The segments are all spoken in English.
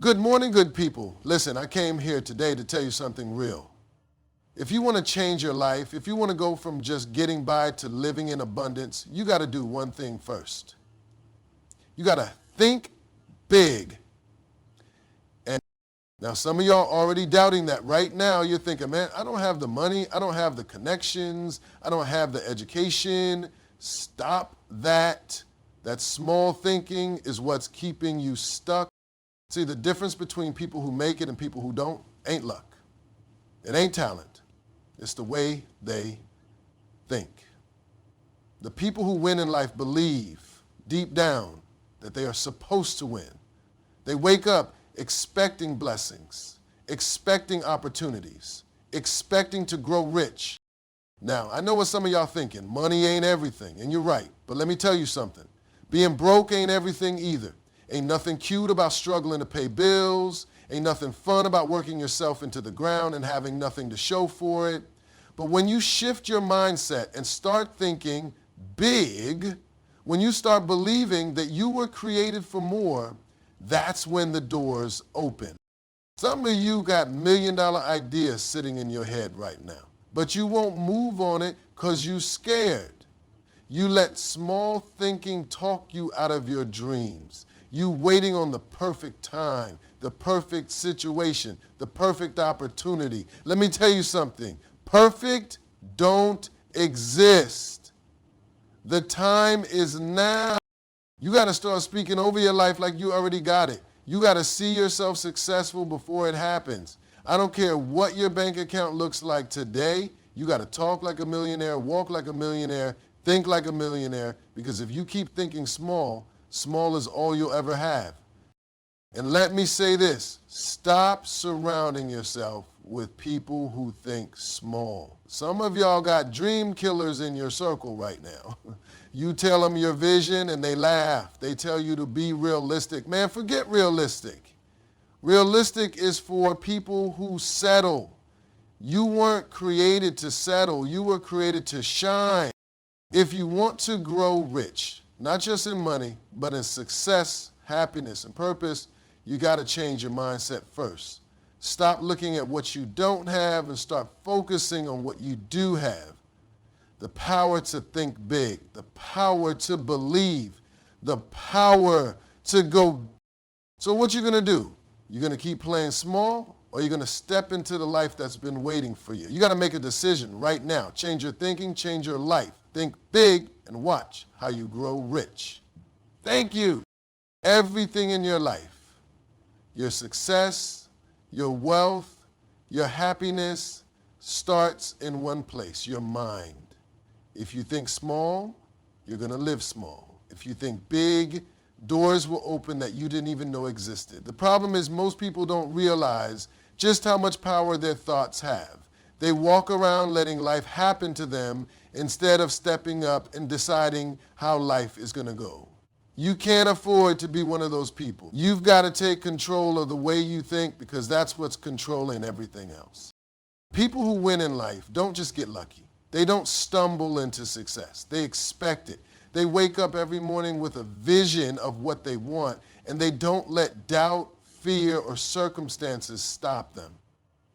Good morning, good people. Listen, I came here today to tell you something real. If you want to change your life, if you want to go from just getting by to living in abundance, you got to do one thing first. You got to think big. And now some of y'all already doubting that right now. You're thinking, man, I don't have the money. I don't have the connections. I don't have the education. Stop that. That small thinking is what's keeping you stuck. See, the difference between people who make it and people who don't ain't luck. It ain't talent. It's the way they think. The people who win in life believe deep down that they are supposed to win. They wake up expecting blessings, expecting opportunities, expecting to grow rich. Now, I know what some of y'all thinking. Money ain't everything, and you're right. But let me tell you something. Being broke ain't everything either. Ain't nothing cute about struggling to pay bills. Ain't nothing fun about working yourself into the ground and having nothing to show for it. But when you shift your mindset and start thinking big, when you start believing that you were created for more, that's when the doors open. Some of you got million-dollar ideas sitting in your head right now, but you won't move on it because you're scared. You let small thinking talk you out of your dreams. You waiting on the perfect time, the perfect situation, the perfect opportunity. Let me tell you something. Perfect don't exist. The time is now. You got to start speaking over your life like you already got it. You got to see yourself successful before it happens. I don't care what your bank account looks like today. You got to talk like a millionaire, walk like a millionaire, think like a millionaire, because if you keep thinking small, small is all you'll ever have. And let me say this, stop surrounding yourself with people who think small. Some of y'all got dream killers in your circle right now. You tell them your vision and they laugh. They tell you to be realistic. Man, forget realistic. Realistic is for people who settle. You weren't created to settle. You were created to shine. If you want to grow rich, not just in money, but in success, happiness, and purpose, you got to change your mindset first. Stop looking at what you don't have and start focusing on what you do have. The power to think big, the power to believe, the power to go. So what you going to do? You're going to keep playing small, or you're going to step into the life that's been waiting for you? You got to make a decision right now. Change your thinking, change your life. Think big and watch how you grow rich. Thank you. Everything in your life, your success, your wealth, your happiness starts in one place, your mind. If you think small, you're going to live small. If you think big, doors will open that you didn't even know existed. The problem is most people don't realize just how much power their thoughts have. They walk around letting life happen to them instead of stepping up and deciding how life is going to go. You can't afford to be one of those people. You've got to take control of the way you think because that's what's controlling everything else. People who win in life don't just get lucky. They don't stumble into success. They expect it. They wake up every morning with a vision of what they want, and they don't let doubt, fear, or circumstances stop them.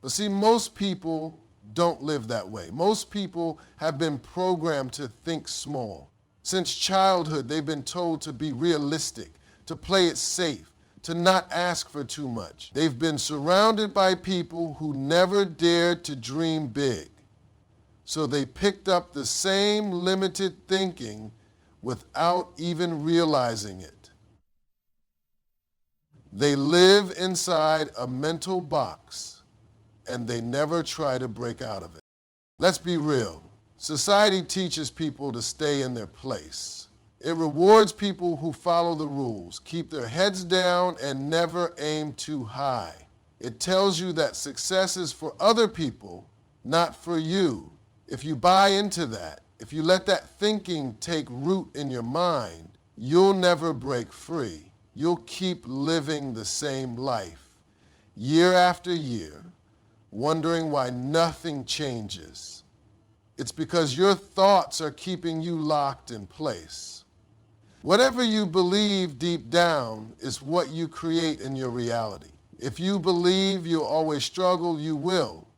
But see, most people don't live that way. Most people have been programmed to think small. Since childhood, they've been told to be realistic, to play it safe, to not ask for too much. They've been surrounded by people who never dared to dream big. So they picked up the same limited thinking without even realizing it. They live inside a mental box and they never try to break out of it. Let's be real. Society teaches people to stay in their place. It rewards people who follow the rules, keep their heads down, and never aim too high. It tells you that success is for other people, not for you. If you buy into that, if you let that thinking take root in your mind, you'll never break free. You'll keep living the same life, year after year, wondering why nothing changes. It's because your thoughts are keeping you locked in place. Whatever you believe deep down is what you create in your reality. If you believe you'll always struggle, you will.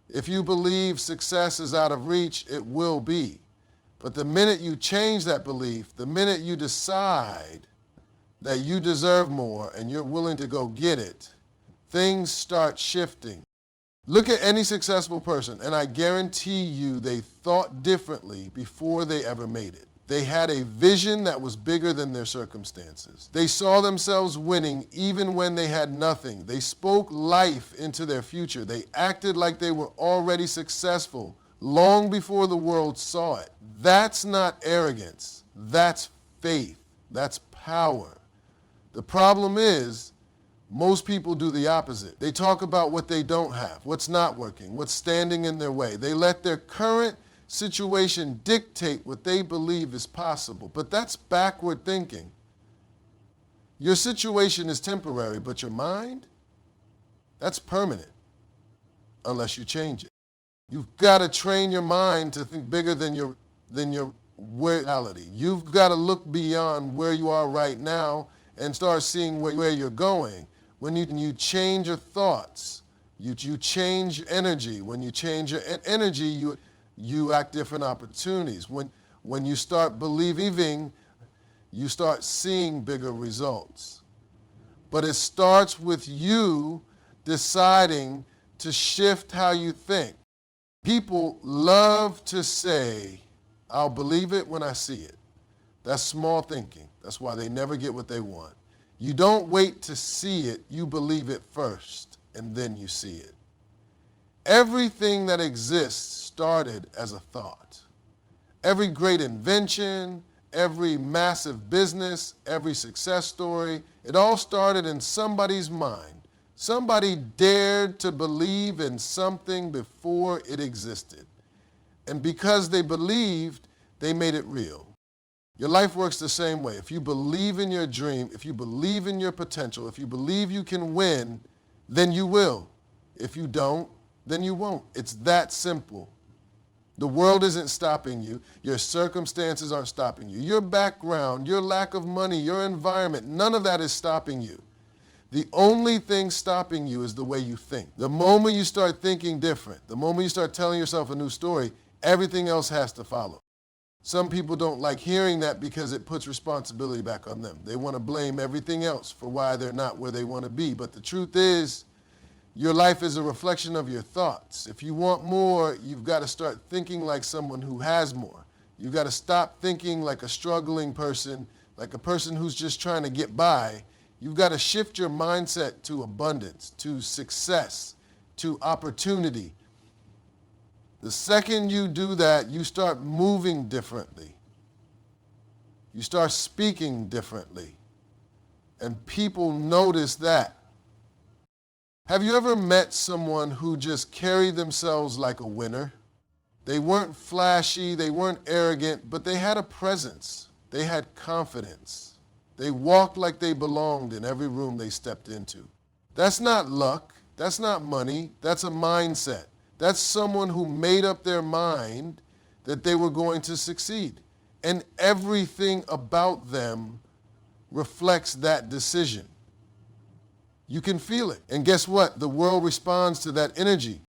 If you believe success is out of reach, it will be. But the minute you change that belief, the minute you decide that you deserve more and you're willing to go get it, things start shifting. Look at any successful person, and I guarantee you they thought differently before they ever made it. They had a vision that was bigger than their circumstances. They saw themselves winning even when they had nothing. They spoke life into their future. They acted like they were already successful long before the world saw it. That's not arrogance. That's faith. That's power. The problem is, most people do the opposite. They talk about what they don't have, what's not working, what's standing in their way. They let their current situation dictate what they believe is possible. But that's backward thinking. Your situation is temporary, but your mind, that's permanent, unless you change it. You've got to train your mind to think bigger than your reality. You've got to look beyond where you are right now and start seeing where you're going. When you change your thoughts, you change your energy. When you change your energy, you act different opportunities. When you start believing, you start seeing bigger results. But it starts with you deciding to shift how you think. People love to say, I'll believe it when I see it. That's small thinking. That's why they never get what they want. You don't wait to see it, you believe it first, and then you see it. Everything that exists started as a thought. Every great invention, every massive business, every success story, it all started in somebody's mind. Somebody dared to believe in something before it existed. And because they believed, they made it real. Your life works the same way. If you believe in your dream, if you believe in your potential, if you believe you can win, then you will. If you don't, then you won't. It's that simple. The world isn't stopping you. Your circumstances aren't stopping you. Your background, your lack of money, your environment, none of that is stopping you. The only thing stopping you is the way you think. The moment you start thinking different, the moment you start telling yourself a new story, everything else has to follow. Some people don't like hearing that because it puts responsibility back on them. They want to blame everything else for why they're not where they want to be. But the truth is, your life is a reflection of your thoughts. If you want more, you've got to start thinking like someone who has more. You've got to stop thinking like a struggling person, like a person who's just trying to get by. You've got to shift your mindset to abundance, to success, to opportunity. The second you do that, you start moving differently. You start speaking differently. And people notice that. Have you ever met someone who just carried themselves like a winner? They weren't flashy, they weren't arrogant, but they had a presence. They had confidence. They walked like they belonged in every room they stepped into. That's not luck. That's not money. That's a mindset. That's someone who made up their mind that they were going to succeed. And everything about them reflects that decision. You can feel it. And guess what? The world responds to that energy.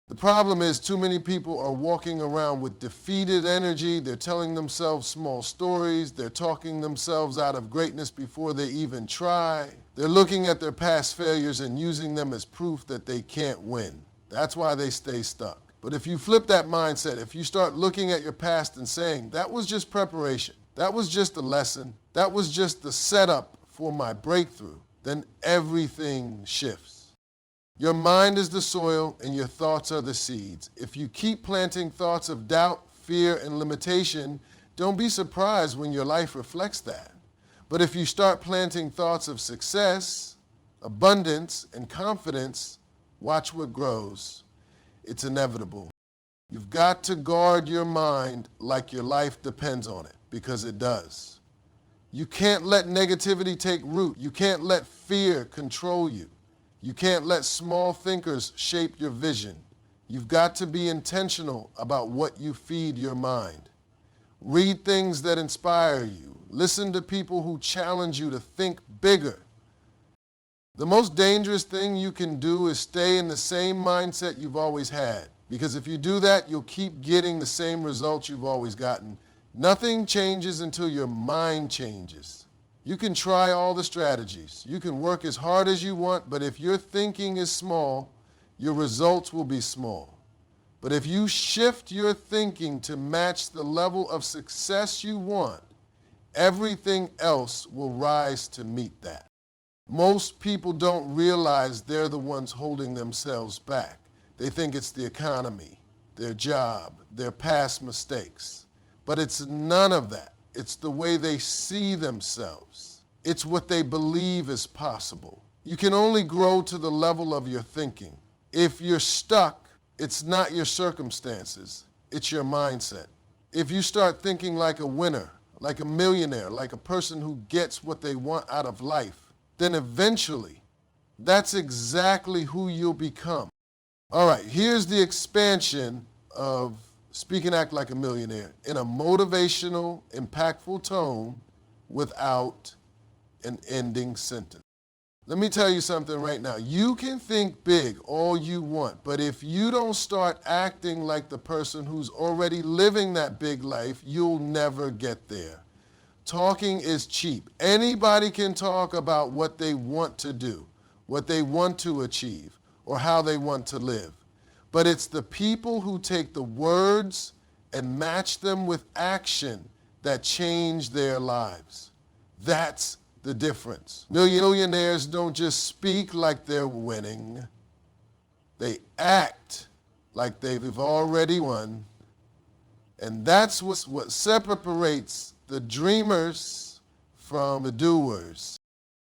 The problem is too many people are walking around with defeated energy. They're telling themselves small stories. They're talking themselves out of greatness before they even try. They're looking at their past failures and using them as proof that they can't win. That's why they stay stuck. But if you flip that mindset, if you start looking at your past and saying, that was just preparation, that was just a lesson, that was just the setup for my breakthrough, then everything shifts. Your mind is the soil and your thoughts are the seeds. If you keep planting thoughts of doubt, fear, and limitation, don't be surprised when your life reflects that. But if you start planting thoughts of success, abundance, and confidence, watch what grows. It's inevitable. You've got to guard your mind like your life depends on it, because it does. You can't let negativity take root. You can't let fear control you. You can't let small thinkers shape your vision. You've got to be intentional about what you feed your mind. Read things that inspire you. Listen to people who challenge you to think bigger. The most dangerous thing you can do is stay in the same mindset you've always had. Because if you do that, you'll keep getting the same results you've always gotten. Nothing changes until your mind changes. You can try all the strategies. You can work as hard as you want, but if your thinking is small, your results will be small. But if you shift your thinking to match the level of success you want, everything else will rise to meet that. Most people don't realize they're the ones holding themselves back. They think it's the economy, their job, their past mistakes. But it's none of that. It's the way they see themselves. It's what they believe is possible. You can only grow to the level of your thinking. If you're stuck, it's not your circumstances, it's your mindset. If you start thinking like a winner, like a millionaire, like a person who gets what they want out of life, then eventually, that's exactly who you'll become. All right, here's the expansion of Speak and Act Like a Millionaire in a motivational, impactful tone without an ending sentence. Let me tell you something right now. You can think big all you want, but if you don't start acting like the person who's already living that big life, you'll never get there. Talking is cheap. Anybody can talk about what they want to do, what they want to achieve, or how they want to live. But it's the people who take the words and match them with action that change their lives. That's the difference. Millionaires don't just speak like they're winning. They act like they've already won. And that's what separates the dreamers from the doers.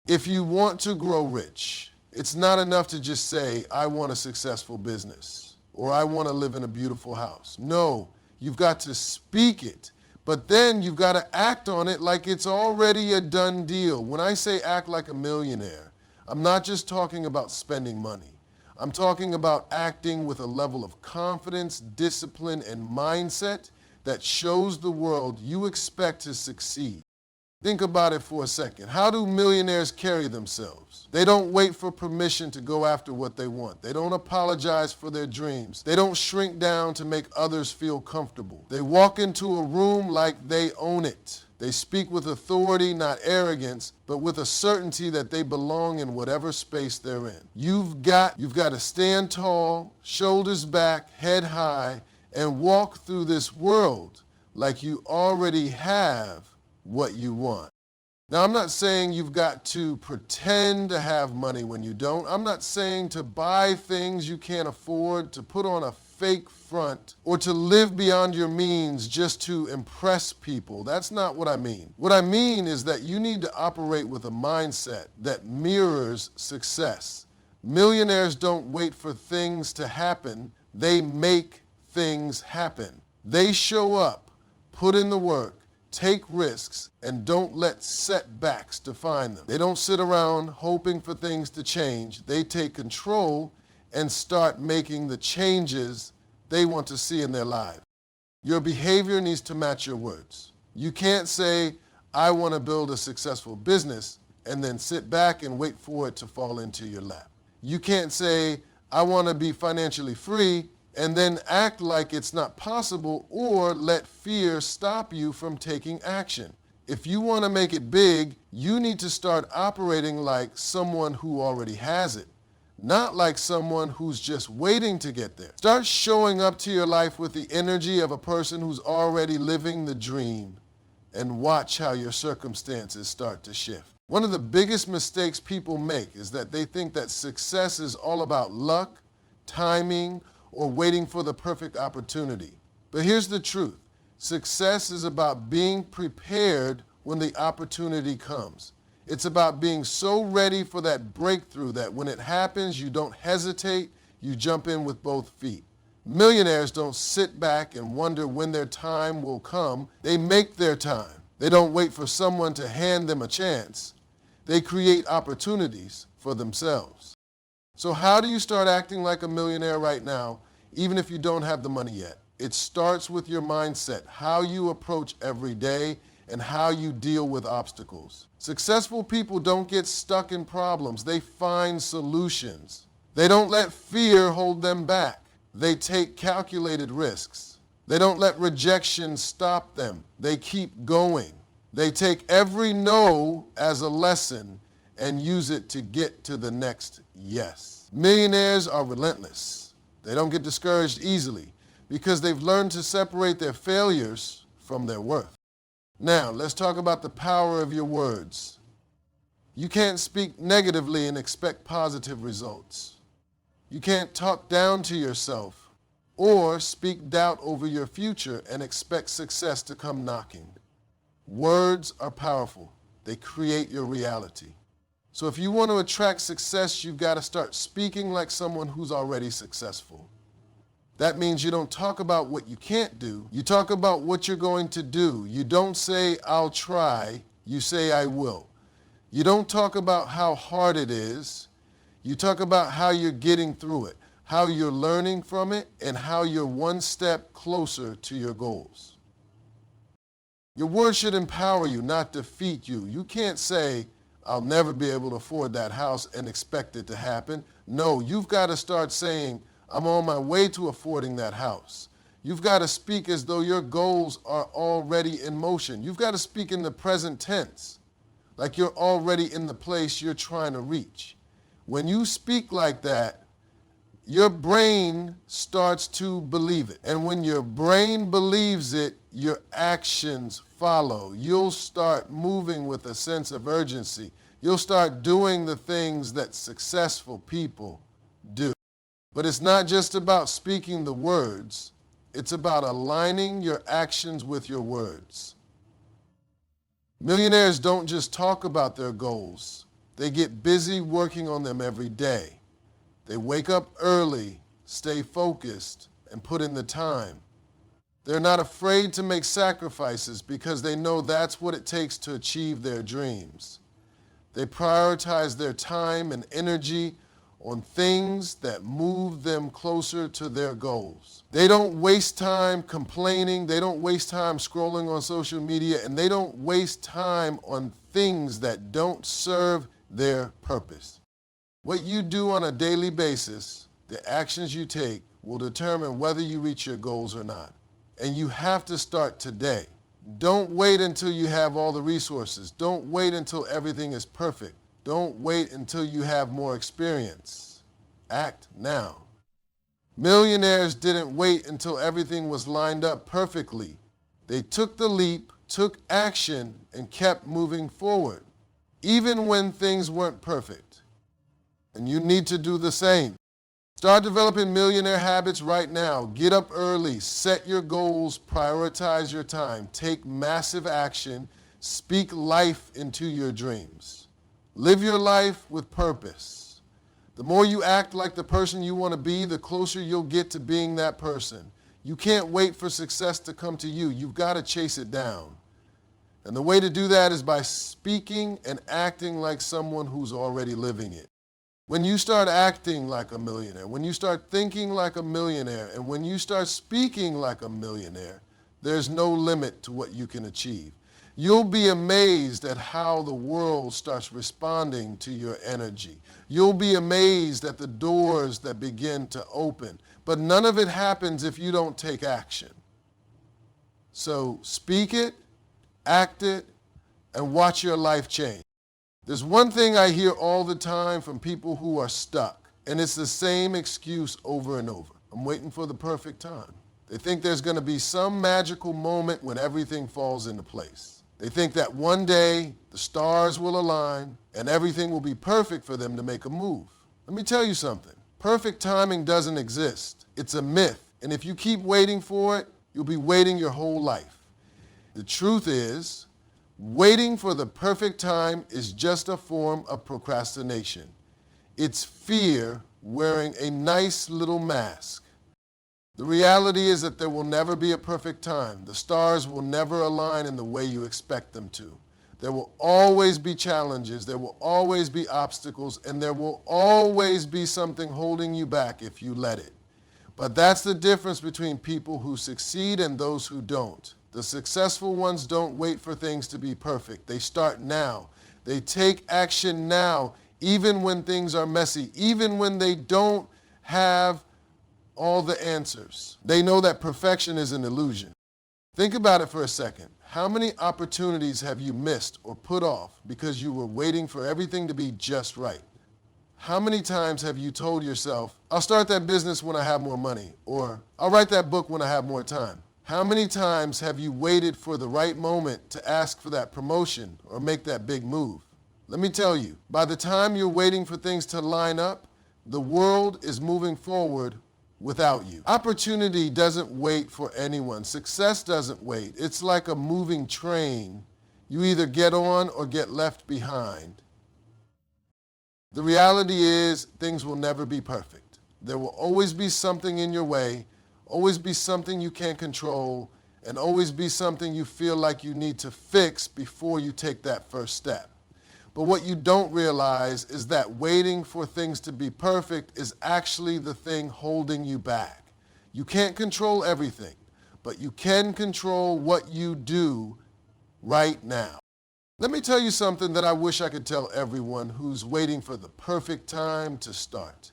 If you want to grow rich, it's not enough to just say, I want a successful business, or I want to live in a beautiful house. No, you've got to speak it, but then you've got to act on it like it's already a done deal. When I say act like a millionaire, I'm not just talking about spending money. I'm talking about acting with a level of confidence, discipline, and mindset that shows the world you expect to succeed. Think about it for a second. How do millionaires carry themselves? They don't wait for permission to go after what they want. They don't apologize for their dreams. They don't shrink down to make others feel comfortable. They walk into a room like they own it. They speak with authority, not arrogance, but with a certainty that they belong in whatever space they're in. You've got to stand tall, shoulders back, head high, and walk through this world like you already have what you want. Now, I'm not saying you've got to pretend to have money when you don't. I'm not saying to buy things you can't afford, to put on a fake front, or to live beyond your means just to impress people. That's not what I mean. What I mean is that you need to operate with a mindset that mirrors success. Millionaires don't wait for things to happen. They make things happen. They show up, put in the work, take risks, and don't let setbacks define them. They don't sit around hoping for things to change. They take control and start making the changes they want to see in their lives. Your behavior needs to match your words. You can't say, I want to build a successful business, and then sit back and wait for it to fall into your lap. You can't say, I want to be financially free, and then act like it's not possible, or let fear stop you from taking action. If you want to make it big, you need to start operating like someone who already has it, not like someone who's just waiting to get there. Start showing up to your life with the energy of a person who's already living the dream, and watch how your circumstances start to shift. One of the biggest mistakes people make is that they think that success is all about luck, timing, or waiting for the perfect opportunity. But here's the truth. Success is about being prepared when the opportunity comes. It's about being so ready for that breakthrough that when it happens, you don't hesitate, you jump in with both feet. Millionaires don't sit back and wonder when their time will come. They make their time. They don't wait for someone to hand them a chance. They create opportunities for themselves. So how do you start acting like a millionaire right now, even if you don't have the money yet? It starts with your mindset, how you approach every day, and how you deal with obstacles. Successful people don't get stuck in problems. They find solutions. They don't let fear hold them back. They take calculated risks. They don't let rejection stop them. They keep going. They take every no as a lesson and use it to get to the next yes. Millionaires are relentless. They don't get discouraged easily because they've learned to separate their failures from their worth. Now, let's talk about the power of your words. You can't speak negatively and expect positive results. You can't talk down to yourself or speak doubt over your future and expect success to come knocking. Words are powerful. They create your reality. So if you want to attract success, you've got to start speaking like someone who's already successful. That means you don't talk about what you can't do. You talk about what you're going to do. You don't say, I'll try. You say, I will. You don't talk about how hard it is. You talk about how you're getting through it, how you're learning from it, and how you're one step closer to your goals. Your words should empower you, not defeat you. You can't say, I'll never be able to afford that house and expect it to happen. No, you've got to start saying, I'm on my way to affording that house. You've got to speak as though your goals are already in motion. You've got to speak in the present tense, like you're already in the place you're trying to reach. When you speak like that, your brain starts to believe it. And when your brain believes it, your actions follow. You'll start moving with a sense of urgency. You'll start doing the things that successful people do. But it's not just about speaking the words. It's about aligning your actions with your words. Millionaires don't just talk about their goals. They get busy working on them every day. They wake up early, stay focused, and put in the time. They're not afraid to make sacrifices because they know that's what it takes to achieve their dreams. They prioritize their time and energy on things that move them closer to their goals. They don't waste time complaining. They don't waste time scrolling on social media, and they don't waste time on things that don't serve their purpose. What you do on a daily basis, the actions you take, will determine whether you reach your goals or not. And you have to start today. Don't wait until you have all the resources. Don't wait until everything is perfect. Don't wait until you have more experience. Act now. Millionaires didn't wait until everything was lined up perfectly. They took the leap, took action, and kept moving forward, even when things weren't perfect. And you need to do the same. Start developing millionaire habits right now. Get up early, set your goals, prioritize your time, take massive action, speak life into your dreams. Live your life with purpose. The more you act like the person you want to be, the closer you'll get to being that person. You can't wait for success to come to you. You've got to chase it down. And the way to do that is by speaking and acting like someone who's already living it. When you start acting like a millionaire, when you start thinking like a millionaire, and when you start speaking like a millionaire, there's no limit to what you can achieve. You'll be amazed at how the world starts responding to your energy. You'll be amazed at the doors that begin to open. But none of it happens if you don't take action. So speak it, act it, and watch your life change. There's one thing I hear all the time from people who are stuck, and it's the same excuse over and over. I'm waiting for the perfect time. They think there's going to be some magical moment when everything falls into place. They think that one day the stars will align and everything will be perfect for them to make a move. Let me tell you something. Perfect timing doesn't exist. It's a myth. And if you keep waiting for it, you'll be waiting your whole life. The truth is, waiting for the perfect time is just a form of procrastination. It's fear wearing a nice little mask. The reality is that there will never be a perfect time. The stars will never align in the way you expect them to. There will always be challenges, there will always be obstacles, and there will always be something holding you back if you let it. But that's the difference between people who succeed and those who don't. The successful ones don't wait for things to be perfect. They start now. They take action now, even when things are messy, even when they don't have all the answers. They know that perfection is an illusion. Think about it for a second. How many opportunities have you missed or put off because you were waiting for everything to be just right? How many times have you told yourself, I'll start that business when I have more money, or I'll write that book when I have more time? How many times have you waited for the right moment to ask for that promotion or make that big move? Let me tell you, by the time you're waiting for things to line up, the world is moving forward without you. Opportunity doesn't wait for anyone. Success doesn't wait. It's like a moving train. You either get on or get left behind. The reality is things will never be perfect. There will always be something in your way, always be something you can't control, and always be something you feel like you need to fix before you take that first step. But what you don't realize is that waiting for things to be perfect is actually the thing holding you back. You can't control everything, but you can control what you do right now. Let me tell you something that I wish I could tell everyone who's waiting for the perfect time to start.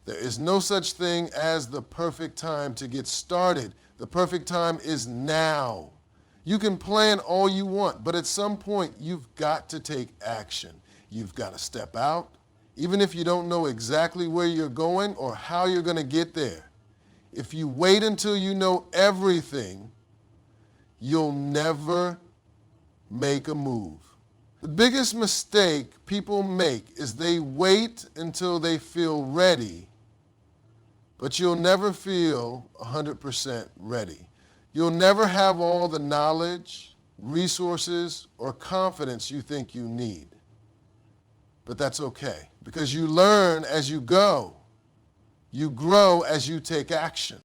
There is no such thing as the perfect time to get started. The perfect time is now. You can plan all you want, but at some point you've got to take action. You've got to step out, even if you don't know exactly where you're going or how you're going to get there. If you wait until you know everything, you'll never make a move. The biggest mistake people make is they wait until they feel ready, but you'll never feel 100% ready. You'll never have all the knowledge, resources, or confidence you think you need. But that's okay, because you learn as you go. You grow as you take action.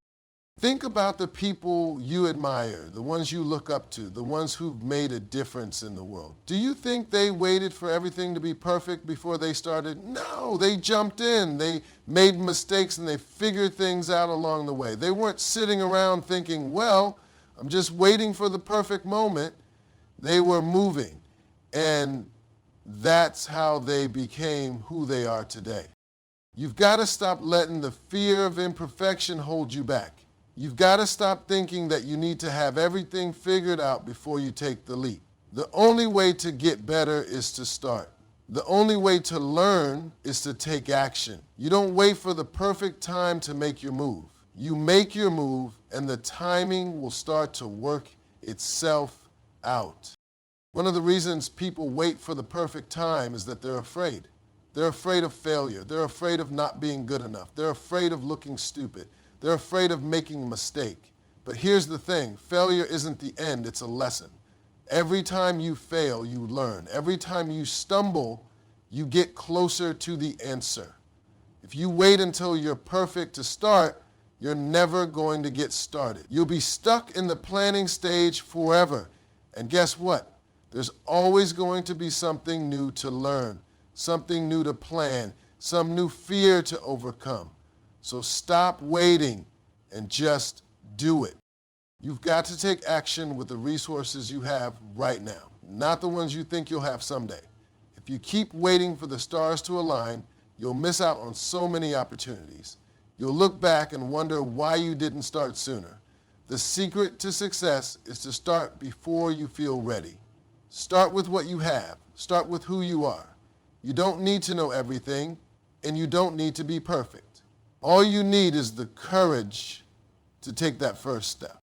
Think about the people you admire, the ones you look up to, the ones who've made a difference in the world. Do you think they waited for everything to be perfect before they started? No, they jumped in. They made mistakes and they figured things out along the way. They weren't sitting around thinking, well, I'm just waiting for the perfect moment. They were moving. And that's how they became who they are today. You've got to stop letting the fear of imperfection hold you back. You've got to stop thinking that you need to have everything figured out before you take the leap. The only way to get better is to start. The only way to learn is to take action. You don't wait for the perfect time to make your move. You make your move, and the timing will start to work itself out. One of the reasons people wait for the perfect time is that they're afraid. They're afraid of failure. They're afraid of not being good enough. They're afraid of looking stupid. They're afraid of making a mistake. But here's the thing, failure isn't the end, it's a lesson. Every time you fail, you learn. Every time you stumble, you get closer to the answer. If you wait until you're perfect to start, you're never going to get started. You'll be stuck in the planning stage forever. And guess what? There's always going to be something new to learn, something new to plan, some new fear to overcome. So stop waiting and just do it. You've got to take action with the resources you have right now, not the ones you think you'll have someday. If you keep waiting for the stars to align, you'll miss out on so many opportunities. You'll look back and wonder why you didn't start sooner. The secret to success is to start before you feel ready. Start with what you have. Start with who you are. You don't need to know everything, and you don't need to be perfect. All you need is the courage to take that first step.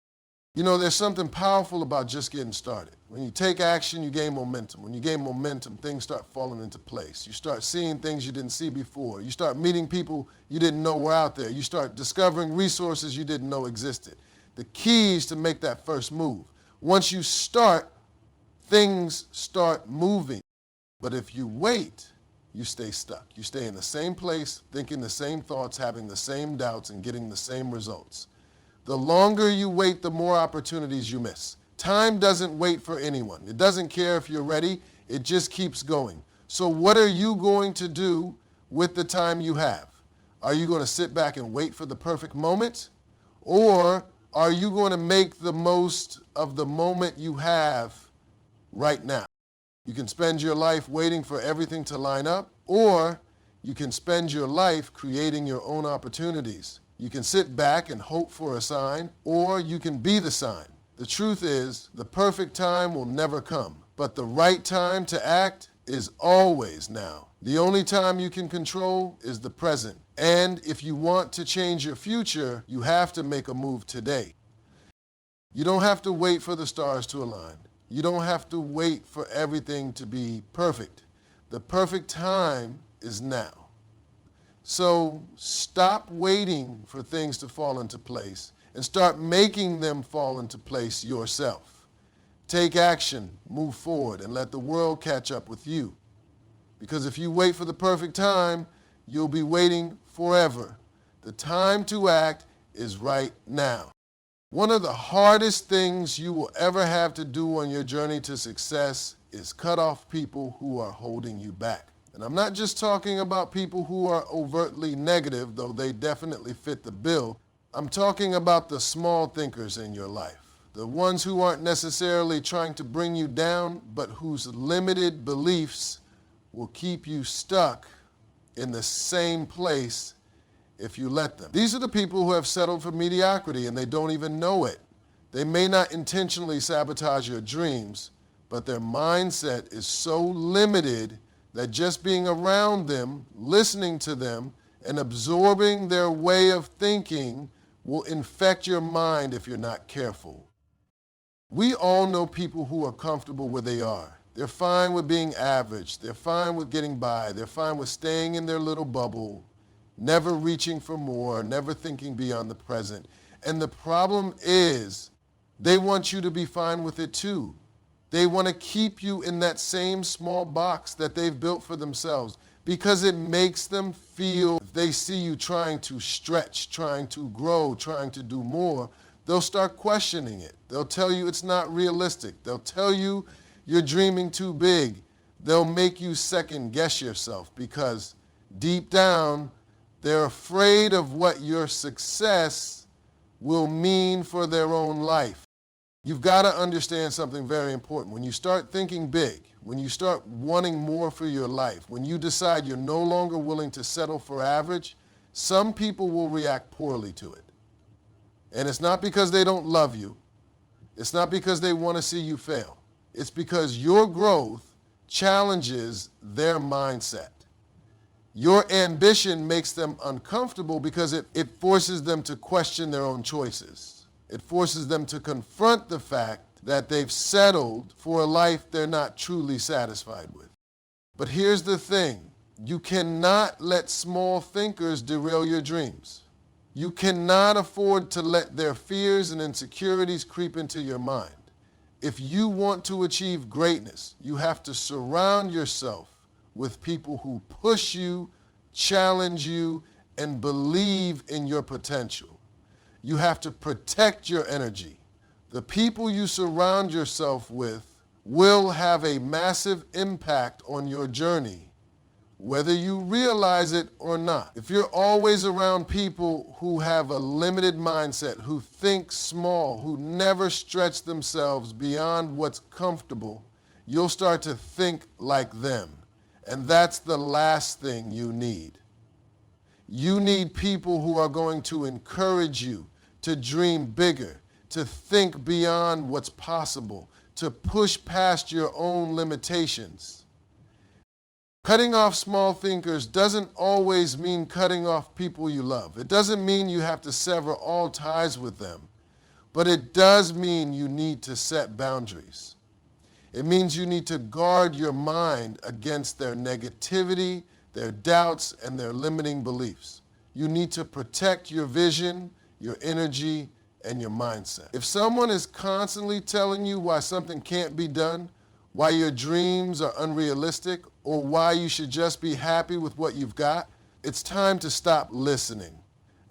You know, there's something powerful about just getting started. When you take action, you gain momentum. When you gain momentum, things start falling into place. You start seeing things you didn't see before. You start meeting people you didn't know were out there. You start discovering resources you didn't know existed. The key is to make that first move. Once you start, things start moving. But if you wait, you stay stuck. You stay in the same place, thinking the same thoughts, having the same doubts, and getting the same results. The longer you wait, the more opportunities you miss. Time doesn't wait for anyone. It doesn't care if you're ready. It just keeps going. So what are you going to do with the time you have? Are you going to sit back and wait for the perfect moment? Or Are you going to make the most of the moment you have right now? You can spend your life waiting for everything to line up, or you can spend your life creating your own opportunities. You can sit back and hope for a sign, or you can be the sign. The truth is, the perfect time will never come, but the right time to act is always now. The only time you can control is the present. And if you want to change your future, you have to make a move today. You don't have to wait for the stars to align. You don't have to wait for everything to be perfect. The perfect time is now. So stop waiting for things to fall into place and start making them fall into place yourself. Take action, move forward, and let the world catch up with you. Because if you wait for the perfect time, you'll be waiting forever. The time to act is right now. One of the hardest things you will ever have to do on your journey to success is cut off people who are holding you back. And I'm not just talking about people who are overtly negative, though they definitely fit the bill. I'm talking about the small thinkers in your life, the ones who aren't necessarily trying to bring you down, but whose limited beliefs will keep you stuck in the same place if you let them. These are the people who have settled for mediocrity and they don't even know it. They may not intentionally sabotage your dreams, but their mindset is so limited that just being around them, listening to them, and absorbing their way of thinking will infect your mind if you're not careful. We all know people who are comfortable where they are. They're fine with being average. They're fine with getting by. They're fine with staying in their little bubble, never reaching for more, never thinking beyond the present. And the problem is, they want you to be fine with it too. They want to keep you in that same small box that they've built for themselves because it makes them feel, if they see you trying to stretch, trying to grow, trying to do more, they'll start questioning it. They'll tell you it's not realistic. They'll tell you you're dreaming too big. They'll make you second guess yourself because deep down, they're afraid of what your success will mean for their own life. You've got to understand something very important. When you start thinking big, when you start wanting more for your life, when you decide you're no longer willing to settle for average, some people will react poorly to it. And it's not because they don't love you. It's not because they want to see you fail. It's because your growth challenges their mindset. Your ambition makes them uncomfortable because it forces them to question their own choices. It forces them to confront the fact that they've settled for a life they're not truly satisfied with. But here's the thing. You cannot let small thinkers derail your dreams. You cannot afford to let their fears and insecurities creep into your mind. If you want to achieve greatness, you have to surround yourself with people who push you, challenge you, and believe in your potential. You have to protect your energy. The people you surround yourself with will have a massive impact on your journey, whether you realize it or not. If you're always around people who have a limited mindset, who think small, who never stretch themselves beyond what's comfortable, you'll start to think like them. And that's the last thing you need. You need people who are going to encourage you to dream bigger, to think beyond what's possible, to push past your own limitations. Cutting off small thinkers doesn't always mean cutting off people you love. It doesn't mean you have to sever all ties with them, but it does mean you need to set boundaries. It means you need to guard your mind against their negativity, their doubts, and their limiting beliefs. You need to protect your vision, your energy, and your mindset. If someone is constantly telling you why something can't be done, why your dreams are unrealistic, or why you should just be happy with what you've got, it's time to stop listening.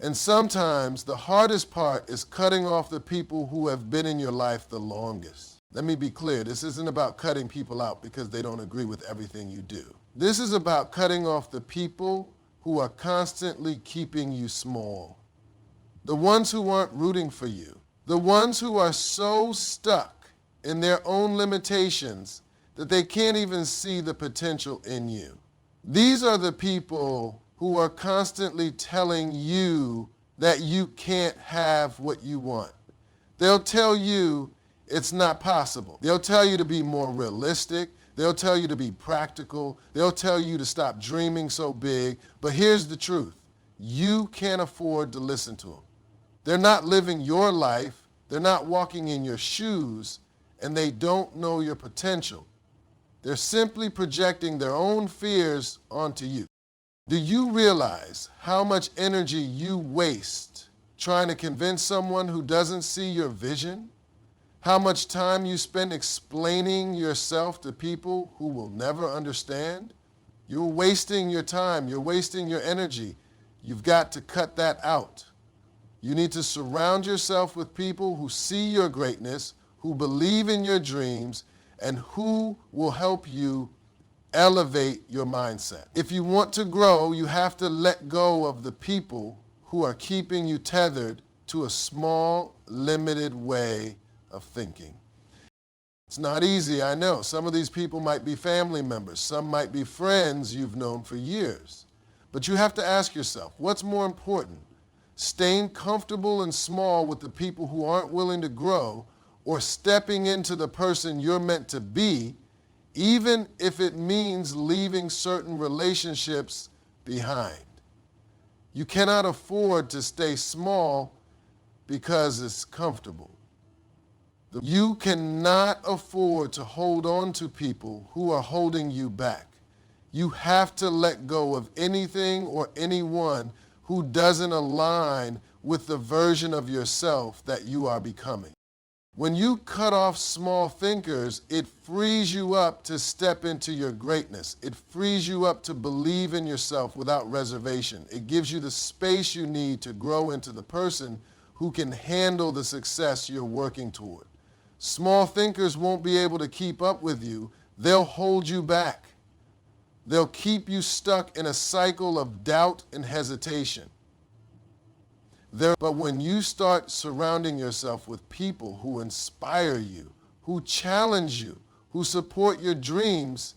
And sometimes the hardest part is cutting off the people who have been in your life the longest. Let me be clear, this isn't about cutting people out because they don't agree with everything you do. This is about cutting off the people who are constantly keeping you small. The ones who aren't rooting for you, The ones who are so stuck in their own limitations that they can't even see the potential in you. These are the people who are constantly telling you that you can't have what you want. They'll tell you it's not possible. They'll tell you to be more realistic. They'll tell you to be practical. They'll tell you to stop dreaming so big. But here's the truth. You can't afford to listen to them. They're not living your life. They're not walking in your shoes, and they don't know your potential. They're simply projecting their own fears onto you. Do you realize how much energy you waste trying to convince someone who doesn't see your vision? How much time you spend explaining yourself to people who will never understand? You're wasting your time. You're wasting your energy. You've got to cut that out. You need to surround yourself with people who see your greatness, who believe in your dreams, and who will help you elevate your mindset. If you want to grow, you have to let go of the people who are keeping you tethered to a small, limited way of thinking. It's not easy, I know. Some of these people might be family members. Some might be friends you've known for years. But you have to ask yourself, what's more important? Staying comfortable and small with the people who aren't willing to grow, or stepping into the person you're meant to be, even if it means leaving certain relationships behind. You cannot afford to stay small because it's comfortable. You cannot afford to hold on to people who are holding you back. You have to let go of anything or anyone who doesn't align with the version of yourself that you are becoming. When you cut off small thinkers, it frees you up to step into your greatness. It frees you up to believe in yourself without reservation. It gives you the space you need to grow into the person who can handle the success you're working toward. Small thinkers won't be able to keep up with you. They'll hold you back. They'll keep you stuck in a cycle of doubt and hesitation. But when you start surrounding yourself with people who inspire you, who challenge you, who support your dreams,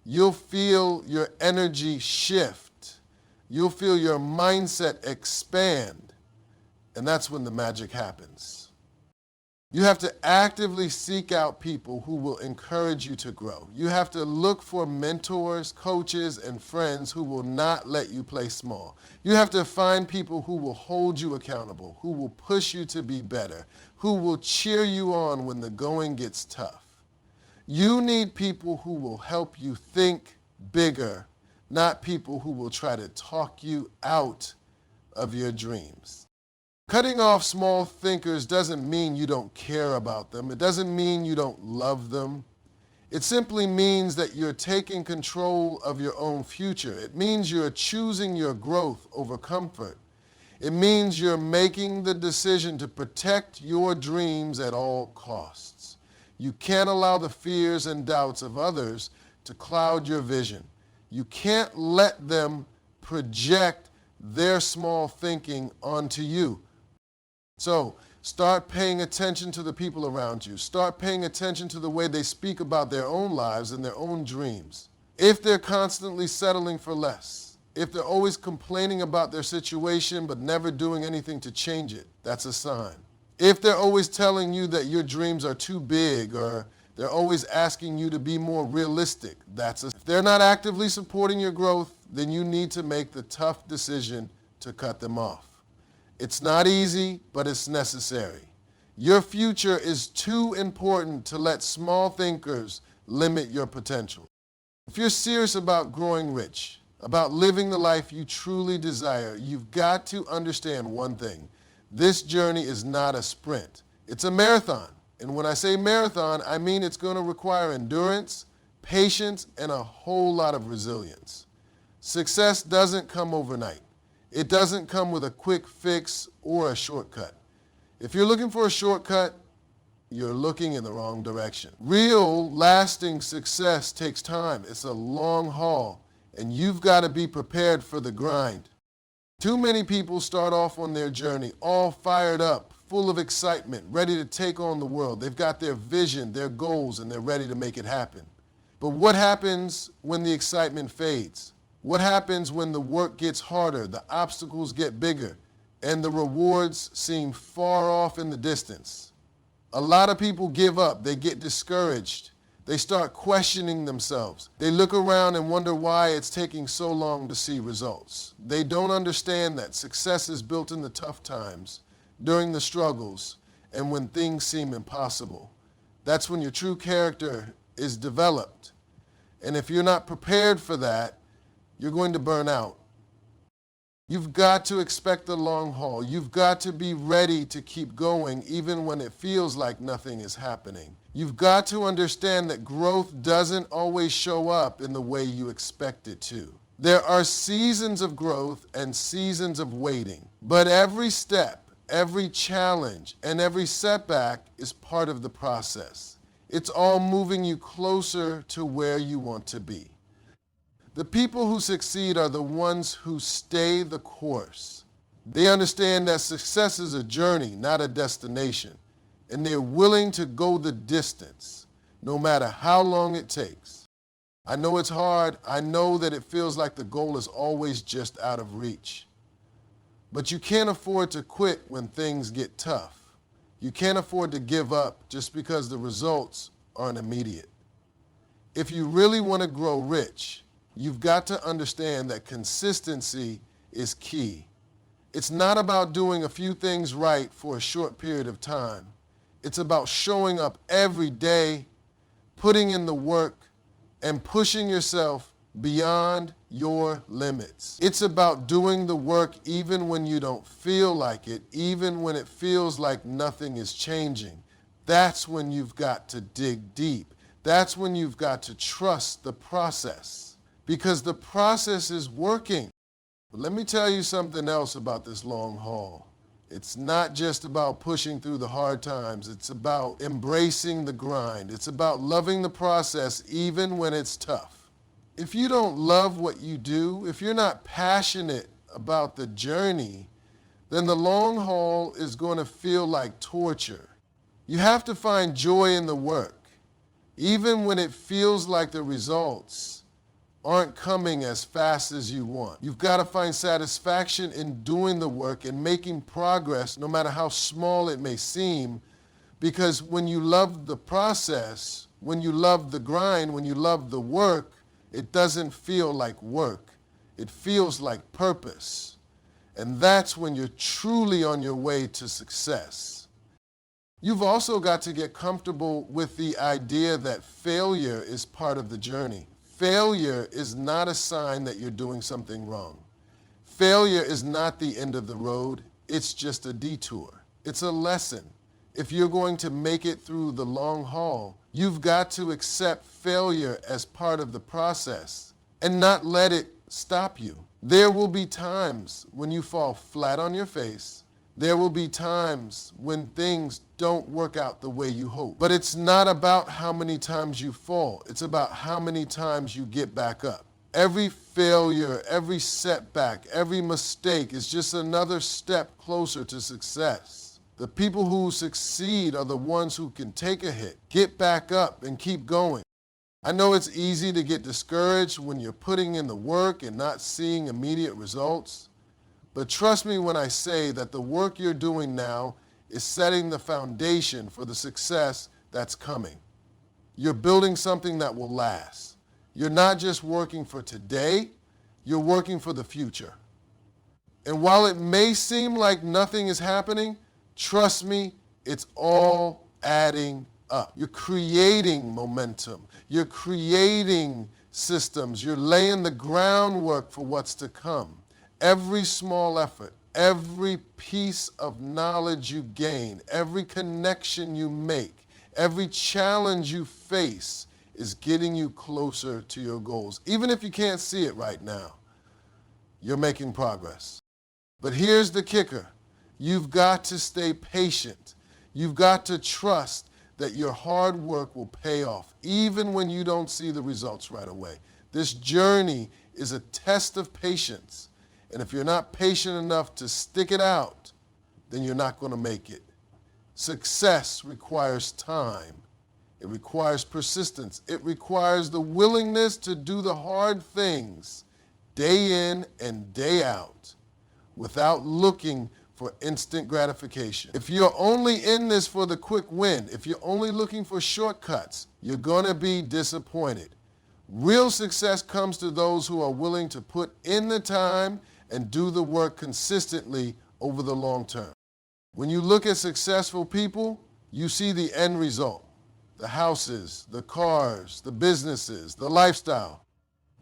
you'll feel your energy shift. You'll feel your mindset expand. And that's when the magic happens. You have to actively seek out people who will encourage you to grow. You have to look for mentors, coaches, and friends who will not let you play small. You have to find people who will hold you accountable, who will push you to be better, who will cheer you on when the going gets tough. You need people who will help you think bigger, not people who will try to talk you out of your dreams. Cutting off small thinkers doesn't mean you don't care about them. It doesn't mean you don't love them. It simply means that you're taking control of your own future. It means you're choosing your growth over comfort. It means you're making the decision to protect your dreams at all costs. You can't allow the fears and doubts of others to cloud your vision. You can't let them project their small thinking onto you. So start paying attention to the people around you. Start paying attention to the way they speak about their own lives and their own dreams. If they're constantly settling for less, if they're always complaining about their situation but never doing anything to change it, that's a sign. If they're always telling you that your dreams are too big, or they're always asking you to be more realistic, if they're not actively supporting your growth, then you need to make the tough decision to cut them off. It's not easy, but it's necessary. Your future is too important to let small thinkers limit your potential. If you're serious about growing rich, about living the life you truly desire, you've got to understand one thing. This journey is not a sprint. It's a marathon. And when I say marathon, I mean it's going to require endurance, patience, and a whole lot of resilience. Success doesn't come overnight. It doesn't come with a quick fix or a shortcut. If you're looking for a shortcut, you're looking in the wrong direction. Real, lasting success takes time. It's a long haul, and you've got to be prepared for the grind. Too many people start off on their journey all fired up, full of excitement, ready to take on the world. They've got their vision, their goals, and they're ready to make it happen. But what happens when the excitement fades? What happens when the work gets harder, the obstacles get bigger, and the rewards seem far off in the distance? A lot of people give up. They get discouraged. They start questioning themselves. They look around and wonder why it's taking so long to see results. They don't understand that success is built in the tough times, during the struggles, and when things seem impossible. That's when your true character is developed. And if you're not prepared for that, you're going to burn out. You've got to expect the long haul. You've got to be ready to keep going even when it feels like nothing is happening. You've got to understand that growth doesn't always show up in the way you expect it to. There are seasons of growth and seasons of waiting, but every step, every challenge, and every setback is part of the process. It's all moving you closer to where you want to be. The people who succeed are the ones who stay the course. They understand that success is a journey, not a destination, and they're willing to go the distance, no matter how long it takes. I know it's hard. I know that it feels like the goal is always just out of reach. But you can't afford to quit when things get tough. You can't afford to give up just because the results aren't immediate. If you really want to grow rich, you've got to understand that consistency is key. It's not about doing a few things right for a short period of time. It's about showing up every day, putting in the work, and pushing yourself beyond your limits. It's about doing the work even when you don't feel like it, even when it feels like nothing is changing. That's when you've got to dig deep. That's when you've got to trust the process, because the process is working. But let me tell you something else about this long haul. It's not just about pushing through the hard times. It's about embracing the grind. It's about loving the process even when it's tough. If you don't love what you do, if you're not passionate about the journey, then the long haul is going to feel like torture. You have to find joy in the work, even when it feels like the results aren't coming as fast as you want. You've got to find satisfaction in doing the work and making progress, no matter how small it may seem, because when you love the process, when you love the grind, when you love the work, it doesn't feel like work. It feels like purpose. And that's when you're truly on your way to success. You've also got to get comfortable with the idea that failure is part of the journey. Failure is not a sign that you're doing something wrong. Failure is not the end of the road. It's just a detour. It's a lesson. If you're going to make it through the long haul, you've got to accept failure as part of the process and not let it stop you. There will be times when you fall flat on your face. There will be times when things don't work out the way you hope. But it's not about how many times you fall. It's about how many times you get back up. Every failure, every setback, every mistake is just another step closer to success. The people who succeed are the ones who can take a hit, get back up, and keep going. I know it's easy to get discouraged when you're putting in the work and not seeing immediate results. But trust me when I say that the work you're doing now is setting the foundation for the success that's coming. You're building something that will last. You're not just working for today, you're working for the future. And while it may seem like nothing is happening, trust me, it's all adding up. You're creating momentum. You're creating systems. You're laying the groundwork for what's to come. Every small effort, every piece of knowledge you gain, every connection you make, every challenge you face is getting you closer to your goals. Even if you can't see it right now, you're making progress. But here's the kicker. You've got to stay patient. You've got to trust that your hard work will pay off, even when you don't see the results right away. This journey is a test of patience. And if you're not patient enough to stick it out, then you're not going to make it. Success requires time. It requires persistence. It requires the willingness to do the hard things day in and day out without looking for instant gratification. If you're only in this for the quick win, if you're only looking for shortcuts, you're going to be disappointed. Real success comes to those who are willing to put in the time and do the work consistently over the long term. When you look at successful people, you see the end result. The houses, the cars, the businesses, the lifestyle.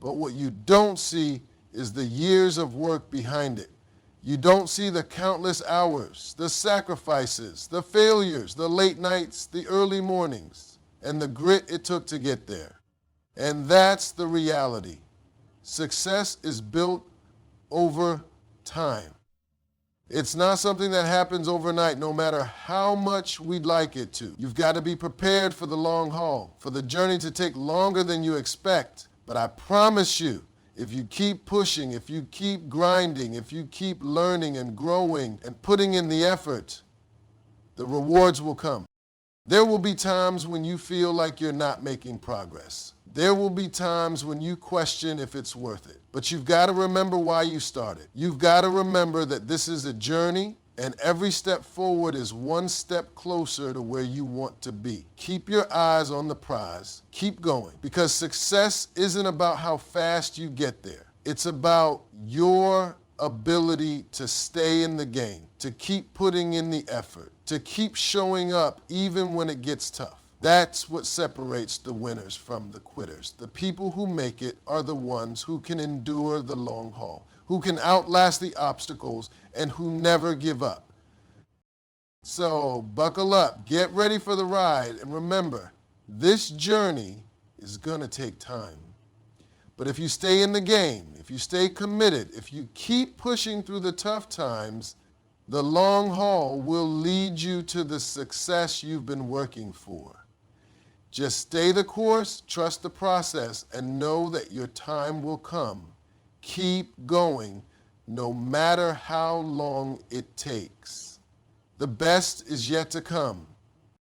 But what you don't see is the years of work behind it. You don't see the countless hours, the sacrifices, the failures, the late nights, the early mornings, and the grit it took to get there. And that's the reality. Success is built over time. It's not something that happens overnight, no matter how much we'd like it to. You've got to be prepared for the long haul, for the journey to take longer than you expect. But I promise you, if you keep pushing, if you keep grinding, if you keep learning and growing and putting in the effort, the rewards will come. There will be times when you feel like you're not making progress. There will be times when you question if it's worth it. But you've got to remember why you started. You've got to remember that this is a journey, and every step forward is one step closer to where you want to be. Keep your eyes on the prize. Keep going. Because success isn't about how fast you get there. It's about your ability to stay in the game, to keep putting in the effort, to keep showing up even when it gets tough. That's what separates the winners from the quitters. The people who make it are the ones who can endure the long haul, who can outlast the obstacles, and who never give up. So buckle up, get ready for the ride, and remember, this journey is going to take time. But if you stay in the game, if you stay committed, if you keep pushing through the tough times, the long haul will lead you to the success you've been working for. Just stay the course, trust the process, and know that your time will come. Keep going, no matter how long it takes. The best is yet to come.